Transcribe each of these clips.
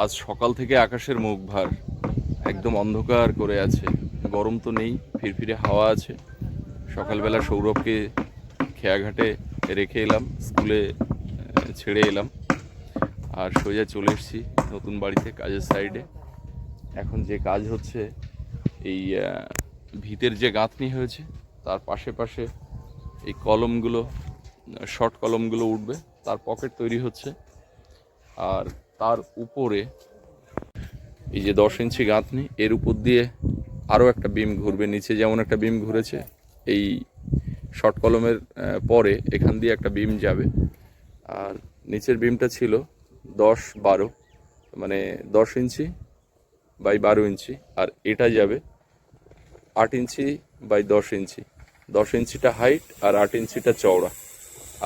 আজ সকাল থেকে আকাশের মুখ ভার, একদম অন্ধকার করে আছে। গরম তো নেই, ফিরফিরে হাওয়া আছে। সকালবেলা সৌরভকে খেয়াঘাটে রেখে এলাম, স্কুলে ছেড়ে এলাম, আর সোজা চলে এসেছি নতুন বাড়িতে কাজের সাইডে। এখন যে কাজ হচ্ছে, এই ভিতের যে গাঁথনি হয়েছে তার পাশে পাশে এই কলমগুলো, শর্ট কলমগুলো উঠবে, তার পকেট তৈরি হচ্ছে। আর তার উপরে এই যে 10 ইঞ্চি গাঁথনি, এর উপর দিয়ে আরও একটা বিম ঘুরবে। নিচে যেমন একটা বিম ঘুরেছে, এই শর্ট কলমের পরে এখান দিয়ে একটা বিম যাবে। আর নিচের বিমটা ছিল 10-12, মানে 10 ইঞ্চি বাই 12 ইঞ্চি, আর এটা যাবে 8 ইঞ্চি বাই 10 ইঞ্চি। 10 ইঞ্চিটা হাইট আর 8 ইঞ্চিটা চওড়া।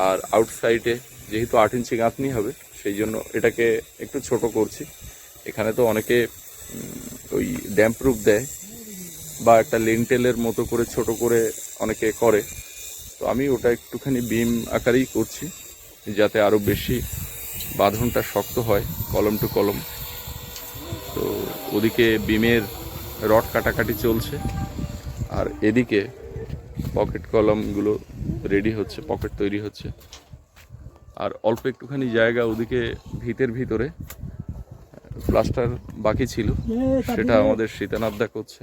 আর আউটসাইডে যেহেতু 8 ইঞ্চি গাঁথনি হবে, সেই জন্য এটাকে একটু ছোট করছি। এখানে তো অনেকে ওই ড্যাম্প প্রুফ দেয় বা একটা লিন্টেলের মতো করে ছোট করে অনেকে করে, তো আমি ওটা একটুখানি বিম আকারেই করছি, যাতে আরও বেশি বাঁধনটা শক্ত হয় কলম টু কলম। তো ওদিকে বিমের রড কাটাকাটি চলছে, আর এদিকে পকেট কলমগুলো রেডি হচ্ছে, পকেট তৈরি হচ্ছে। আর অল্প একটুখানি জায়গা ওদিকে ভিতের ভিতরে প্লাস্টার বাকি ছিল, সেটা আমাদের শীতানাদ্দা করছে।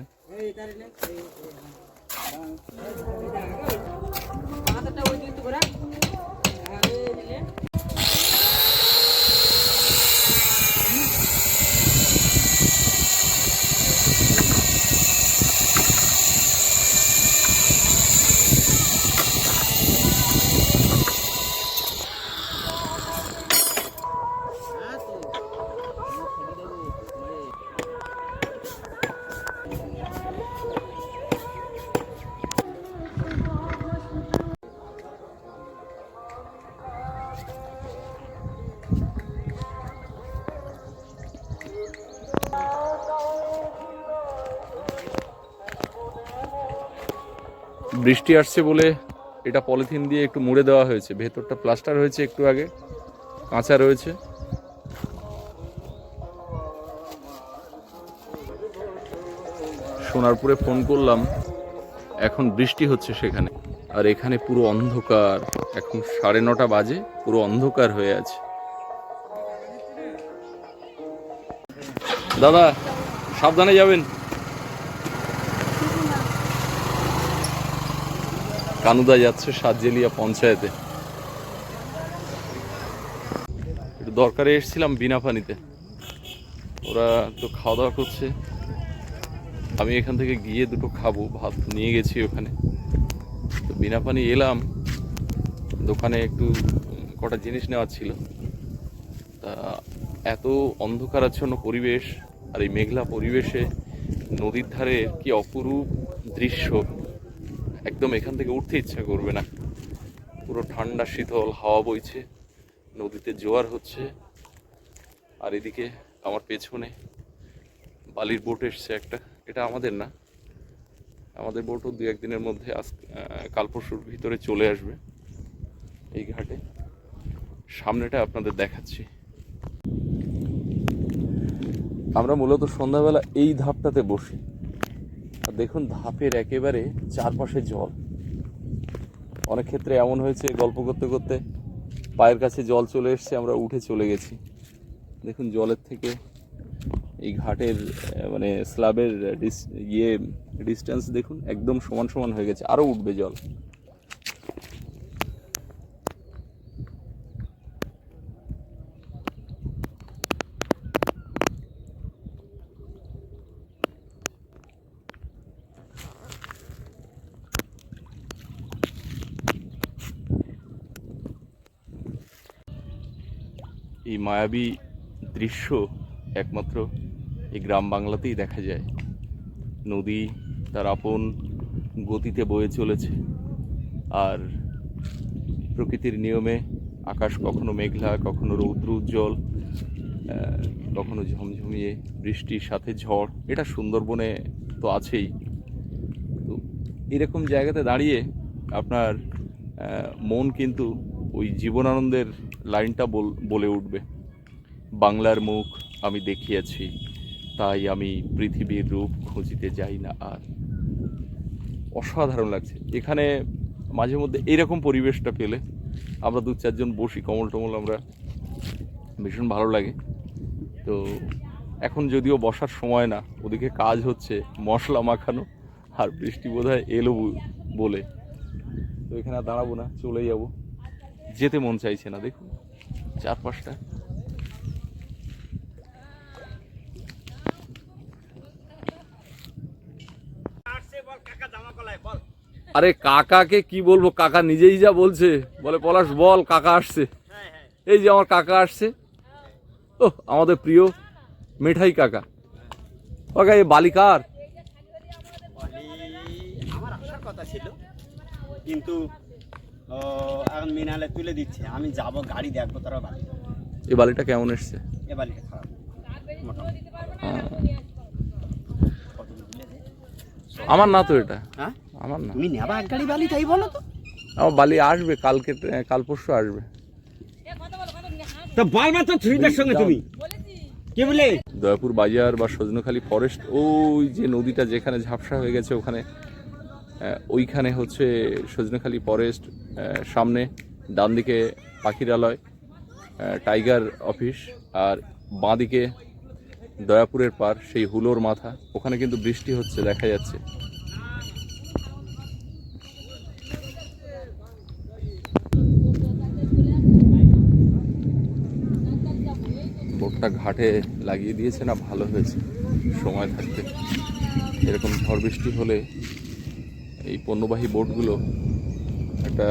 বৃষ্টি আসছে বলে এটা পলিথিন দিয়ে একটু মুড়ে দেওয়া হয়েছে। ভেতরটা প্লাস্টার হয়েছে, একটু আগে কাঁচা রয়েছে। সোনারপুরে ফোন করলাম, এখন বৃষ্টি হচ্ছে সেখানে, আর এখানে পুরো অন্ধকার। এখন 9:30 বাজে, পুরো অন্ধকার হয়ে আছে। দাদা সাবধানে যাবেন। কানুদা যাচ্ছে সাতজেলিয়া পঞ্চায়েতে। একটু দরকারে এসেছিলাম বিনাপানিতে, ওরা তো খাওয়া দাওয়া করছে। আমি এখান থেকে গিয়ে দুটো খাবো, ভাত নিয়ে গেছি ওখানে। তো বিনাপানি এলাম, দোকানে একটু কটা জিনিস নেওয়ার ছিল। তা এত অন্ধকারাচ্ছন্ন পরিবেশ, আর এই মেঘলা পরিবেশে নদীর ধারে কি অপরূপ দৃশ্য, একদম এখান থেকে উঠতে ইচ্ছা করবে না। পুরো ঠান্ডা শীতল হাওয়া বইছে, নদীতে জোয়ার হচ্ছে। আর এদিকে আমার পেছনে বালির বোট এসছে একটা, এটা আমাদের না, আমাদের বোটও 2-1 দিনের মধ্যে কাল পরশুর ভিতরে চলে আসবে এই ঘাটে। সামনেটা আপনাদের দেখাচ্ছি। আমরা মূলত সন্ধ্যাবেলা এই ধাপটাতে বসি, আর দেখুন ধাপের একেবারে চারপাশে জল। অনেক ক্ষেত্রে এমন হয়েছে, গল্প করতে করতে পায়ের কাছে জল চলে এসছে, আমরা উঠে চলে গেছি। দেখুন জলের থেকে এই ঘাটের মানে স্ল্যাবের ডিস্টেন্স দেখুন, একদম সমান সমান হয়ে গেছে, আরও উঠবে জল। এই মায়াবী দৃশ্য একমাত্র এই গ্রাম বাংলাতেই দেখা যায়। নদী তার আপন গতিতে বয়ে চলেছে, আর প্রকৃতির নিয়মে আকাশ কখনো মেঘলা, কখনো রৌদ্র উজ্জ্বল, কখনো ঝমঝমিয়ে বৃষ্টির সাথে ঝড়। এটা সুন্দরবনে তো আছেই। তো এরকম জায়গাতে দাঁড়িয়ে আপনার মন কিন্তু ওই জীবনানন্দের লাইনটা বলে উঠবে, বাংলার মুখ আমি দেখিয়াছি, তাই আমি পৃথিবীর রূপ খুঁজিতে যাই না আর। অসাধারণ লাগছে এখানে। মাঝে মধ্যে এইরকম পরিবেশটা পেলে আমরা 2-4 জন বসি, কমল টমল, আমরা ভীষণ ভালো লাগে। তো এখন যদিও বসার সময় না, ওদিকে কাজ হচ্ছে মশলা মাখানো, আর বৃষ্টি বোধহয় এলো বলে তো এখানে আর দাঁড়াবো না, চলে যাব। যেতে মন চাইছে না, দেখুন চারপাশটা। আরে কাকাকে কি বলবো, কাকা নিজেই যা বলছে, বলে পলাশ বল কাকা আসছে। এই যে আমার কাকা আসছে, ও আমাদের প্রিয় মিঠাই কাকা। কাকা এই বালিকার আমার আসার কথা ছিল, কিন্তু এখন মিনালে তুলে দিচ্ছে। আমি যাব, গাড়ি দেখবো, তারা বালি। এই বালিটা কেমন এসছে? এ বালিটা খারাপ মোটামুটি। আমার না তো এটা, হ্যাঁ আমার না। তুমি নেবা এক গাড়ি বালি, তাই বলো তো। আমার বালি আসবে কালকে, কাল পরশু আসবে। তো বারবার তো থ্রিটার সঙ্গে তুমি কি বলে? দয়াপুর বাজার বা সজনেখালি ফরেস্ট, ওই যে নদীটা যেখানে ঝাপসা হয়ে গেছে ওখানে, ওইখানে হচ্ছে সজনেখালি ফরেস্ট। সামনে ডান দিকে পাখিরালয়, টাইগার অফিস, আর বাঁদিকে দয়াপুরের পার, সেই হুলোর মাথা। ওখানে কিন্তু বৃষ্টি হচ্ছে, দেখা যাচ্ছে। বোটটা ঘাটে লাগিয়ে দিয়েছে না, ভালো হয়েছে সময় থাকতে। এরকম ঝড় বৃষ্টি হলে এই পণ্যবাহী বোটগুলো একটা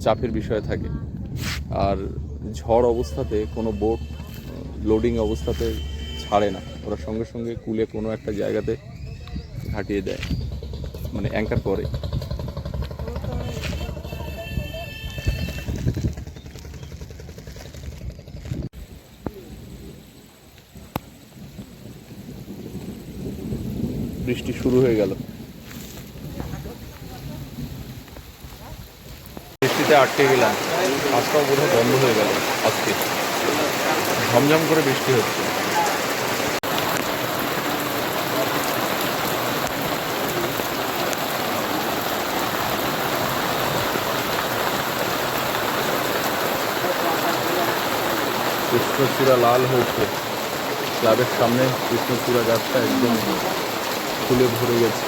চাপের বিষয় থাকে। আর ঝড় অবস্থাতে কোনো বোট লোডিং অবস্থাতে ছাড়ে না, ওরা সঙ্গে সঙ্গে কুলে কোনো একটা জায়গাতে ঘাটিয়ে দেয়, মানে অ্যাঙ্কার করে। বৃষ্টি শুরু হয়ে গেল, বৃষ্টিতে আটকে গেলাম। রাস্তাও বোধহয় বন্ধ হয়ে গেল আজকে, ঝমঝম করে বৃষ্টি হচ্ছে। কৃষ্ণচূড়া লাল হয়েছে, ক্লাবের সামনে কৃষ্ণচূড়া গাছটা একদম ফুলে ভরে গেছে।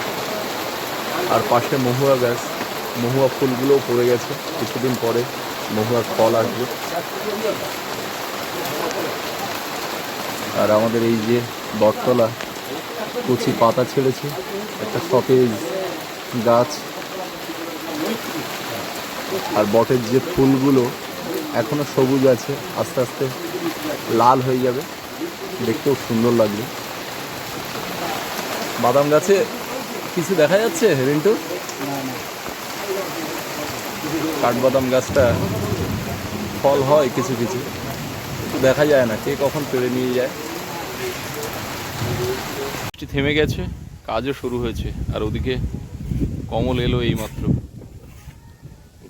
আর পাশে মহুয়া গাছ, মহুয়া ফুলগুলোও পড়ে গেছে। কিছুদিন পরে মহুয়ার ফল আসবে। আর আমাদের এই যে বটতলা, কচি পাতা ছেড়েছে, একটা সতেজ গাছ। আর বটের যে ফুলগুলো এখনো সবুজ আছে, আস্তে আস্তে লাল হয়ে যাবে, দেখতেও সুন্দর লাগবে। বাদাম গাছে কিছু দেখা যাচ্ছে রিন্টু? কাঠবাদাম গাছটা ফল হয় কিছু কিছু, কিন্তু দেখা যায় না, কে কখন পেড়ে নিয়ে যায়। বৃষ্টি থেমে গেছে, কাজও শুরু হয়েছে। আর ওদিকে কমল এলো এইমাত্র।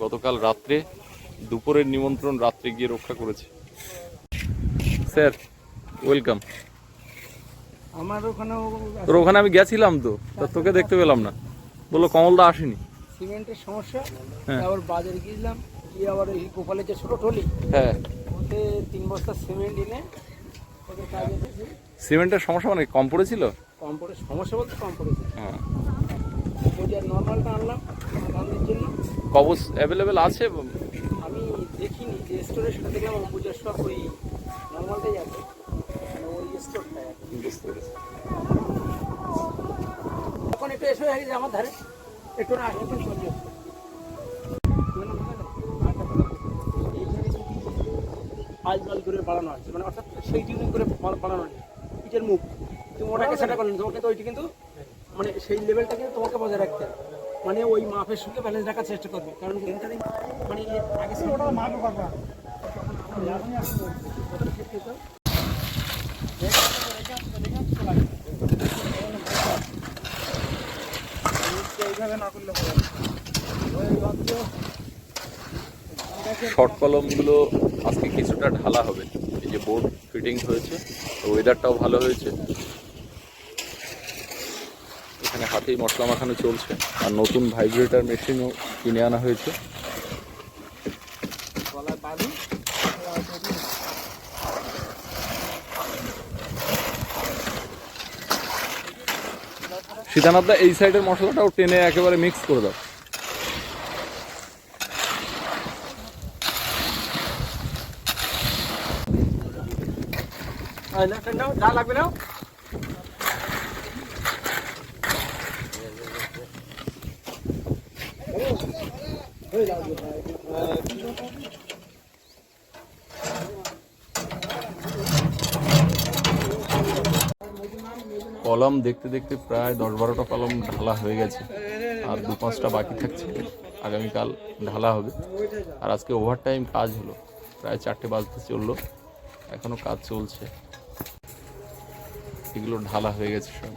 গতকাল রাত্রে, দুপুরের নিমন্ত্রণ রাত্রে গিয়ে রক্ষা করেছে। Sir welcome. আমার ওখানেও তোর ওখানে আমি গেছিলাম তো, তা তোকে দেখতে পেলাম না। বললো কমলদা আসেনি। সিমেন্টের সমস্যা, হ্যাঁ। আবার বাজারে গিয়েছিলাম, গিয়ে আবার এই গোপালের যে ছোট টলি, হ্যাঁ, ওতে 3 বস্তা সিমেন্ট এনে ওদের কাজে দিয়েছি। সিমেন্টের সমস্যা মানে কম পড়েছিল। কম পড়ে সমস্যা বলতে কম পড়েছে। হ্যাঁ, ওই যে নর্মালটা আনলাম রান্নার জন্য। কবচ অ্যাভেলেবেল আছে। আমি দেখিনি যে স্টোরে, সেটা দেখলাম পূজার সব ওই নর্মালটাই আছে, মানে ওই স্টোরটাই আছে। বুঝতে পেরেছি। এখন একটু এসে হয়ে গেছে আমার ধারে, একটু না আসলে চলে যাচ্ছে। আজকাল করে বাড়ানো আছে, মানে অর্থাৎ সেই টিউনিং করে বাড়ানো আছে। ইটের মুখ তুমি ওটাকে সেটা করলেন, তোমাকে তো ওইটি কিন্তু মানে সেই লেভেলটা কিন্তু তোমাকে বজায় রাখতে হবে, মানে ওই মাপের সঙ্গে ব্যালেন্স রাখার চেষ্টা করবে। কারণ এখানে মানে আগে ছিল ওটা মাপে পারবা। শর্ট কলমগুলো আজকে কিছুটা ঢালা হবে। এই যে যে বোর্ড ফিটিং হয়েছে, তো ওয়েদারটাও ভালো হয়েছে। এখানে হাতেই মশলা মাখানো চলছে, আর নতুন ভাইব্রেটর মেশিনও কিনে আনা হয়েছে। সীতানাথদা, এই সাইডের মশলাটাও টেনে একেবারে মিক্স করে দাও। যা লাগবে না কলম দেখতে দেখতে প্রায় 10-12টা কলম ঢালা হয়ে গেছে, আর 2-5টা বাকি থাকছে। আগামীকাল ঢালা হবে। আর আজকে ওভারটাইম কাজ হলো, প্রায় 4টে বাজতে চললো, এখনো কাজ চলছে। এগুলো ঢালা হয়ে গেছে সব।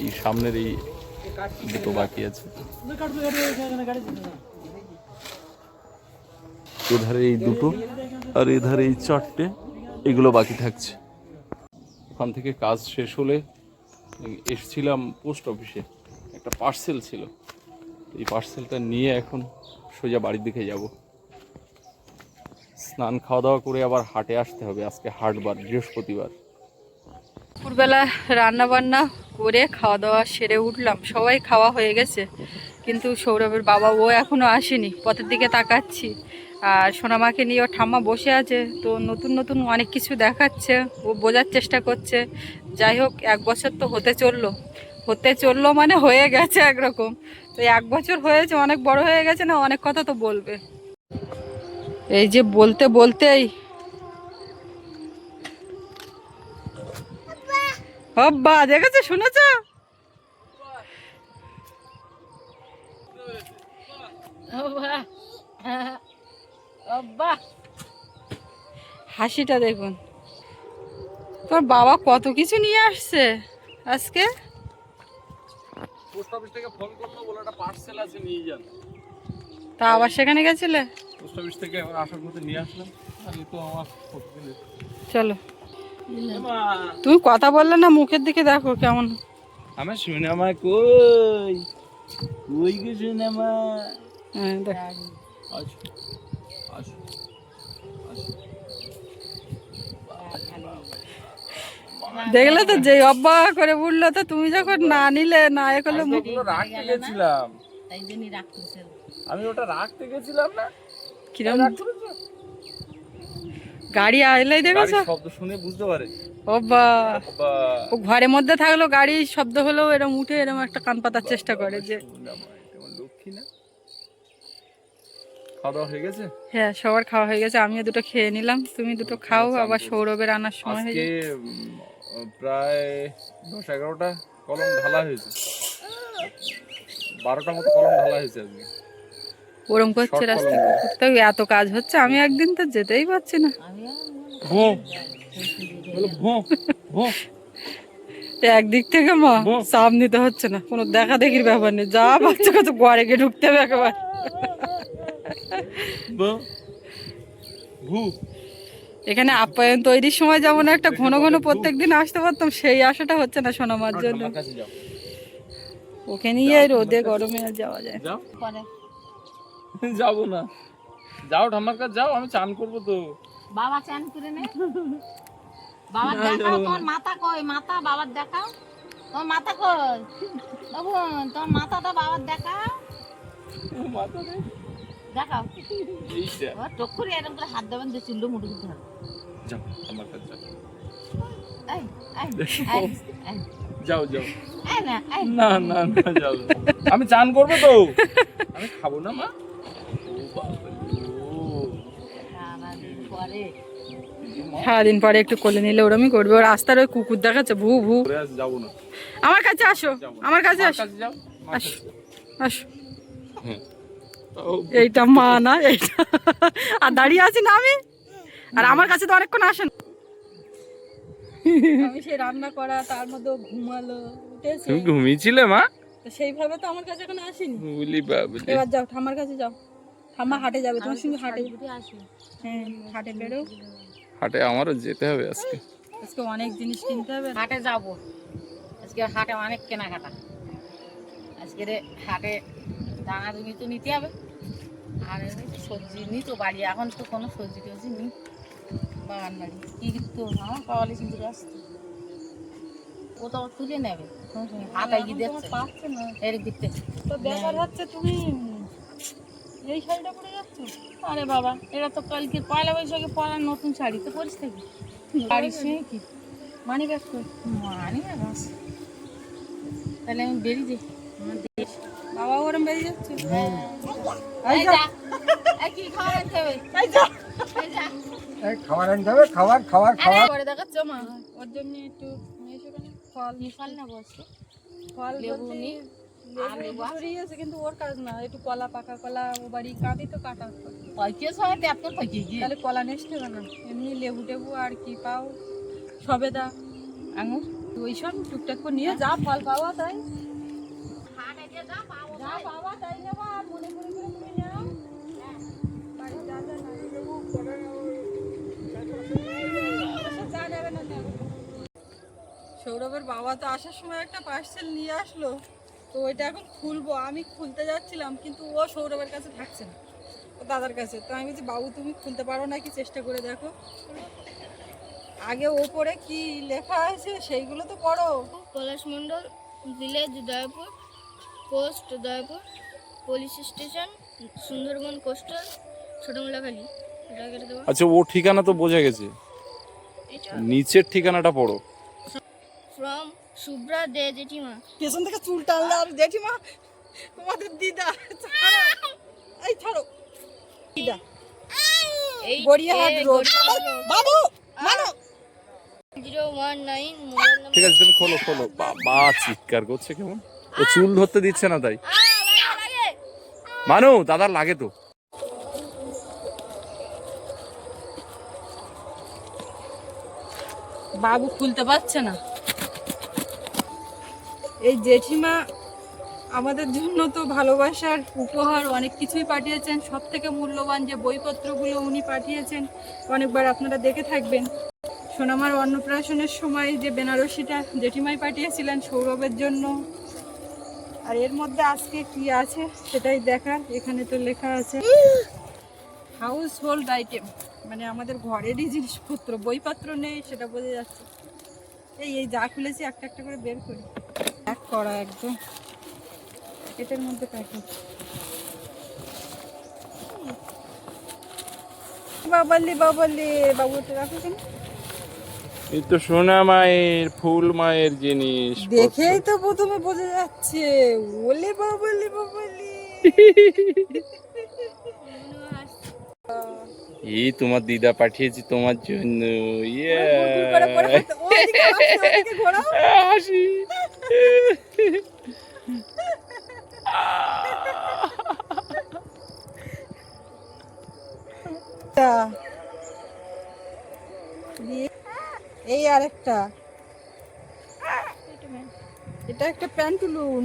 এই সামনের এই দুটো বাকি আছে, এধারে এই দুটো আর এধারে এই 4টে, এগুলো বাকি থাকছে। ওখান থেকে কাজ শেষ হলে এসেছিলাম পোস্ট অফিসে, একটা পার্সেল ছিল। এই পার্সেলটা নিয়ে এখন সোজা বাড়ির দিকে যাব। স্নান খাওয়া দাওয়া করে আবার হাটে আসতে হবে, আজকে হাটবার, বৃহস্পতিবার। দুপুরবেলা রান্না বান্না করে খাওয়া দাওয়া সেরে উঠলাম, সবাই খাওয়া হয়ে গেছে, কিন্তু সৌরভের বাবা ও এখনো আসেনি। পথের দিকে তাকাচ্ছি, আর সোনামাকে নিয়ে ও ঠাম্মা বসে আছে। তো নতুন নতুন অনেক কিছু দেখাচ্ছে, ও বোঝার চেষ্টা করছে। যাই হোক, 1 বছর তো হতে চললো মানে হয়ে গেছে একরকম। তো 1 বছর হয়েছে, অনেক বড় হয়ে গেছে না, অনেক কথা তো বলবে। এই যে বলতে বলতেই হব্বা দেখেছো, শুনেছ? হাসিটা দেখুন, তোর বাবা কত কিছু নিয়ে আসছে আজকে। পোস্ট অফিস থেকে ফোন করলো, বলে একটা পার্সেল আছে, নিয়ে যান। তা আবার সেখানে গেছিলে? পোস্ট অফিস থেকে এখন আসার মধ্যে নিয়ে আসলাম। আর এই তো আমার চলো, তুমি কথা বললে না, মুখের দিকে দেখো কেমন। আমার সোনামা কই কই গো সোনামা? হ্যাঁ দেখ, আসো আসো আসো। দেখলে তো, যে অব্বা করে বললো, তো তুমি যখন না নিলে না এ করলে মুখ। রাখতে গেছিলাম, আমি ওটা রাখতে গেছিলাম না। কিরম গাড়ি আইলেই দেখেছো, শব্দ শুনে বুঝতে পারে। অব্বা ও ঘরের মধ্যে থাকলো, গাড়ি শব্দ হলো এরম উঠে এরম একটা কান পাতার চেষ্টা করে যে। লক্ষ্মী না। খাওয়া দাওয়া হয়ে গেছে? হ্যাঁ, সবার খাওয়া হয়ে গেছে, আমিও দুটো খেয়ে নিলাম। তুমি দুটো খাও, আবার সৌরভের আনার সময় হয়ে যাবে। প্রায় 10-11টা কলম ঢালা হয়েছে, 12টা মতো কলম ঢালা হয়েছে আজকে। ওরম করছে রাস্তা, তাই এত কাজ হচ্ছে, আমি একদিন তো যেতেই পারছি না। একদিক থেকে মা চাপ নিতে হচ্ছে না, কোনো দেখা দেখির ব্যাপার নেই, যা বাচ্চা কত ঘরে গিয়ে ঢুকতে হবে একেবারে। এখানে আপ্যায়ন তৈরির সময় যেমন একটা ঘন ঘন প্রত্যেকদিন আসতে পারতাম, সেই আশাটা হচ্ছে না সোনামার জন্য। ওকে নিয়ে রোদে গরমে আর যাওয়া যায়? যাবো না, যাও ঠাম্মার কাছে যাও, আমি চান করবো তো। বাবা চান করে নে, বাবা দেখাও তোমার মাথা কই, মাথা বাবার দেখাও, তোমার মাথা কই বাবু, তোমার মাথাটা বাবার দেখাও, মাথা নেই, দেখাও। এইটা ও টক করে এরকম করে হাত দেবেন, যে চুল্লু মুড়ি দিতে হবে। যাও আমার কাছে যাও, এই এই এই যাও যাও। এই না এই না না না, যাও, আমি চান করবো তো, আমি খাবো না মা। সারাদিন পরে সারাদিন পরে একটু কোলে নিলে ওরমই করবে। ও রাস্তার ওই কুকুর দেখাচ্ছে, ভু ভু। যাবো না, আমার কাছে আসো, আমার কাছে আসো, যাও আসো আসো। হ্যাঁ, এইটা মা না, এইটা আর দাঁড়িয়ে আছি না আমি, আর আমার কাছে তো অনেকক্ষণ আসেন। আমি সেই রান্না করা, তার মধ্যে ও ঘুমালো, উঠেছে। তুমি ঘুমিয়েছিলে মা? তো সেইভাবে তো আমার কাছে এখন আসেনি। বুঝলি বাবলি, এবার যাও ঠাম্মার কাছে যাও, ঠাম্মা হাটে যাবে, তোমার সঙ্গে হাটে। উঠে আসি। হ্যাঁ, হাটে বেরো, হাটে আমারও যেতে হবে আজকে। আজকে অনেক জিনিস কিনতে হবে। হাটে যাব, আজকে হাটে অনেক কেনাকাটা। আজকে হাটে দানা দুনি তো নিতে হবে, আর এমনি সবজি নি তো বাড়ি, এখন তো কোনো সবজি টবজি নি বাগান বাড়ি। কি তো আমার পাওয়ালে কিন্তু আসতো, ও তো আবার তুলে নেবে হাতায় গিয়ে দেখছে পাচ্ছে না এর দিতে। তো ব্যাপার হচ্ছে তুমি এই শাড়িটা পরে যাচ্ছ। আরে বাবা, এরা তো কালকে পয়লা বৈশাখে পরার নতুন শাড়ি, তো পরিস থাকি বাড়ির সঙ্গে কি মানি ব্যাগ কই? মানি না বাস। তাহলে আমি বেরিয়ে যাই, আমার দেশ। বাবা ওরম বেরিয়ে যাচ্ছে। এই যা, এই কি খাবার আনতে হবে? এই যা। খাবার আনতে হবে, খাবার খাবার খাবার। পরে দেখাচ্ছ মা, ওর জন্য একটু নিয়ে এসো কেন? ফল ফল না বসো, ফল লেবু বলতে নি, লেবু ধরিয়ে আছে, কিন্তু ওর কাজ না। একটু কলা, পাকা কলা ও বাড়ি কাঁদি তো কাটা। পাইকে সবাই এত পাইকে গিয়ে তাহলে কলা নেস্ট হবে না, এমনি লেবু টেবু আর কি পাও, সবেদা, আঙুর ওইসব টুকটাক করে নিয়ে যা ফল পাওয়া তাই হাটে গিয়ে যা পাবো যা পাওয়া তাই নেবো। আর মনে করে করে তুমি নাও বাড়ি যা যা না লেবু যা নেবে না নেবে। সৌরভের বাবা তো আসার সময় একটা পার্সেল নিয়ে আসলো, তো ওইটা এখন খুলবো। আমি খুলতে যাচ্ছিলাম, কিন্তু ও সৌরভের কাছে থাকছে না, ও দাদার কাছে। তো আমি বলছি বাবু তুমি খুলতে পারো নাকি, চেষ্টা করে দেখো। আগে ওপরে কি লেখা আছে সেইগুলো তো পড়ো। Palash Mondal, village Udaypur, post Udaypur, police station Sundarban coastal, Chhotomollakhali. এটা কেটে দেবো। আচ্ছা, ও ঠিকানা তো বোঝা গেছে, নিচের ঠিকানাটা পড়ো। ফ্রম শুভ্রা দে জেঠিমা। পেছন থেকে চুল টানলে আর জেঠিমা তোমাদের দিদা ছাড়ো, এই ছাড়ো দিদা গড়িয়াহাট রোড। বাবু মানো 019 মোবাইল নাম্বার। ঠিক আছে, তুমি খোলো খোলো। বাবা চিৎকার করছে কেমন, ও চুল ধরতে দিচ্ছে না তাই। মানু দাদার লাগে তো। বাবু খুলতে পারছে না। এই জেঠিমা আমাদের জন্য তো ভালোবাসার উপহার অনেক কিছুই পাঠিয়েছেন। সব থেকে মূল্যবান যে বইপত্রগুলো উনি পাঠিয়েছেন, অনেকবার আপনারা দেখে থাকবেন। সোনামার অন্নপ্রাশনের সময় যে বেনারসিটা জেঠিমাই পাঠিয়েছিলেন সৌরভের জন্য। আর এর মধ্যে আজকে কি আছে সেটাই দেখার। এখানে তো লেখা আছে হাউস হোল্ড আইটেম, মানে আমাদের ঘরেরই জিনিসপত্র। বইপত্র নেই সেটা বোঝা যাচ্ছে। এই যা খুলেছি একটা একটা করে বের করি, এক করা একদম প্যাকেটের মধ্যে প্যাকেট। বাবালি বাবালি, বাবুটা রাখো কেন? এই তো সোনা মায়ের, ফুল মায়ের জিনিস। দেখেই তো প্রথমে বোঝা যাচ্ছে। ওলে বাবালি বাবালি। এই তোমার দিদা পাঠিয়েছি তোমার জন্য। ইয়ে গুড়গুড় করে পড়ে ফেলতে। ওদিকে আসছে, ওদিকে ঘোরাও। হাসি। এই আরেকটা, এটা একটা প্যান্টুলুন,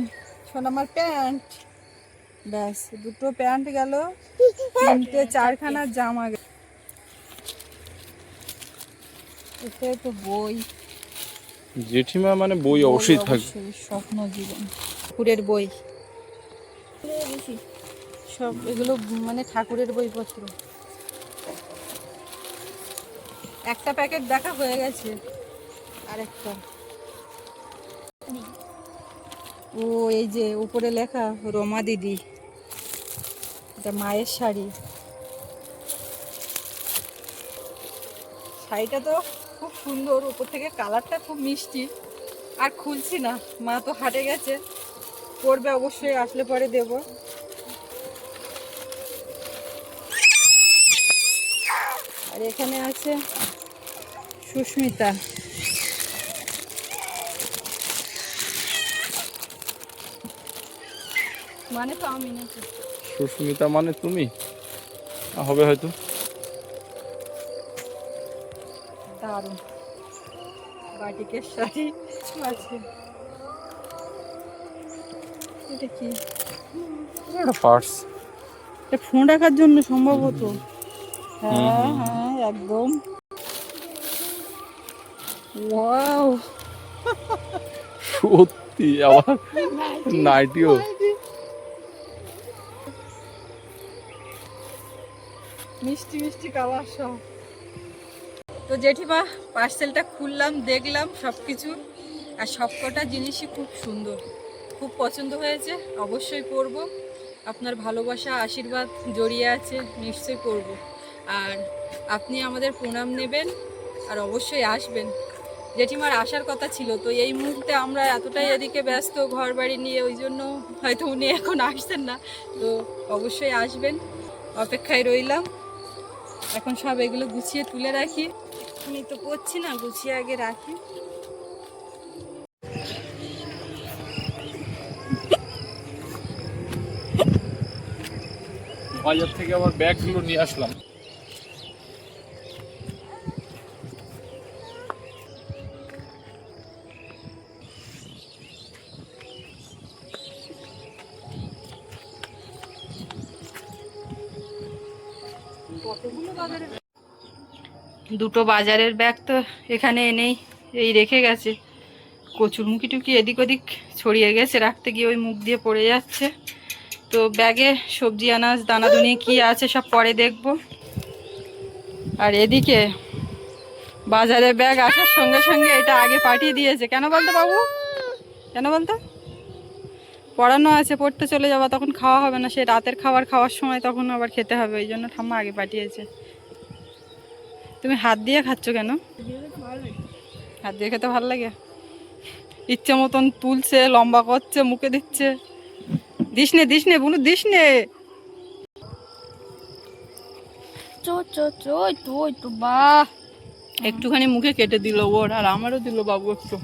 সোনামার প্যান্ট। ব্যাস দুটো প্যান্ট গেল, তিনটে চারখানা জামা গেল। এটা তো বই, জেঠিমা মানে বই অবশ্যই থাকবে। স্বপ্ন জীবন ঠাকুরের বই, সব এগুলো মানে ঠাকুরের বইপত্র। একটা প্যাকেট দেখা হয়ে গেছে, আরেকটা। ও এই যে উপরে লেখা রমা দিদি, এটা মায়ের শাড়ি। শাড়িটা তো খুব সুন্দর, উপর থেকে কালারটা খুব মিষ্টি। আর খুলছি না, মা তো হাটে গেছে, পরবে অবশ্যই, আসলে পরে দেব। আর এখানে আছে সুস্মিতা, মানে তো আমি নাকি? সুস্মিতা মানে তুমি হবে হয়তো। দারুণ বাটিকের শাড়ি আছে। এটা কি? একটা পার্স, এটা ফোন রাখার জন্য সম্ভবত। হ্যাঁ হ্যাঁ একদম। ওয়াও, সত্যি আবার নাইটিও। মিষ্টি মিষ্টি খাবার সব। তো জেঠিমা পার্সেলটা খুললাম, দেখলাম সব কিছু, আর সবকটা জিনিসই খুব সুন্দর, খুব পছন্দ হয়েছে। অবশ্যই পরবো, আপনার ভালোবাসা আশীর্বাদ জড়িয়ে আছে, নিশ্চয়ই পরবো। আর আপনি আমাদের প্রণাম নেবেন আর অবশ্যই আসবেন। জেঠিমার আসার কথা ছিল, তো এই মুহূর্তে আমরা এতটাই এদিকে ব্যস্ত ঘর বাড়ি নিয়ে, ওই জন্য হয়তো উনি এখন আসছেন না। তো অবশ্যই আসবেন, অপেক্ষায় রইলাম। এখন সব এগুলো গুছিয়ে তুলে রাখি, আমি তো করছি না, গুছিয়ে আগে রাখি। বাজার থেকে আবার ব্যাগগুলো নিয়ে আসলাম। দুটো বাজারের ব্যাগ তো এখানে এনেই এই রেখে গেছে, কচুর মুখি টুকি এদিক ওদিক ছড়িয়ে গেছে, রাখতে গিয়ে ওই মুখ দিয়ে পড়ে যাচ্ছে। তো ব্যাগে সবজি আনাজ দানাদুনি কি আছে সব পরে দেখব। আর এদিকে বাজারের ব্যাগ আসার সঙ্গে সঙ্গে এটা আগে পাঠিয়ে দিয়েছে। কেন বলতো বাবু, কেন বলতো? পড়ানো আছে, পড়তে চলে যাওয়া, তখন খাওয়া হবে না, সে রাতের খাবার খাওয়ার সময় তখন আবার খেতে হবে, ওই জন্য ঠাম্মা আগে পাঠিয়েছে। তুমি হাত দিয়ে খাচ্ছ কেন? হাত দিয়ে খেতে ভালো লাগে? ইচ্ছে মতন তুলছে, লম্বা করছে, মুখে দিচ্ছে। দিস নে বুনু, দিস নে। তো বাহ, একটুখানি মুখে কেটে দিল ওর, আর আমারও দিল বাবু একটু।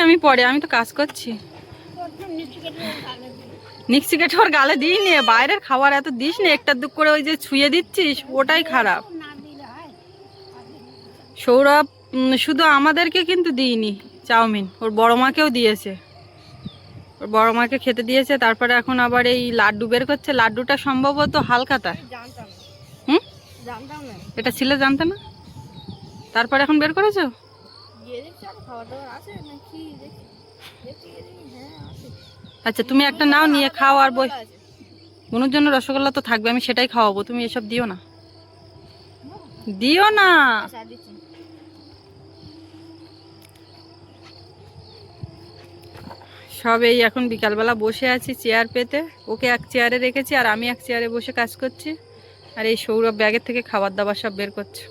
আমি পরে, আমি তো কাজ করছি। মিক্সি কেটে ওর গালে দিই নে, বাইরের খাবার এত দিস নে, একটা দুক করে ওই যে ছুঁয়ে দিচ্ছিস, ওটাই খারাপ। সৌরভ শুধু আমাদেরকে কিন্তু দিইনি চাউমিন, ওর বড় মাকেও দিয়েছে, ওর বড় মাকে খেতে দিয়েছে। তারপরে এখন আবার এই লাড্ডু বের করছে, লাড্ডুটা সম্ভবত হালখাতা। হুম, জানতাম না, এটা ছিল জানতে না, তারপরে এখন বের করেছো? গিয়ে দেখছি আর খাওয়া দাওয়া আছে নাকি, দেখি হ্যাঁ আছে। আচ্ছা তুমি একটা নাও, নিয়ে খাও। আর বই আছে। বোনের জন্য রসগোল্লা তো থাকবে, আমি সেটাই খাওয়াবো, তুমি এসব দিও না, দিও না। আচ্ছা, দিচ্ছি। সব এই এখন বিকালবেলা বসে আছি চেয়ার পেতে, ওকে এক চেয়ারে রেখেছি আর আমি এক চেয়ারে বসে কাজ করছি। আর এই সৌরভ ব্যাগের থেকে খাবার দাবার সব বের করছে।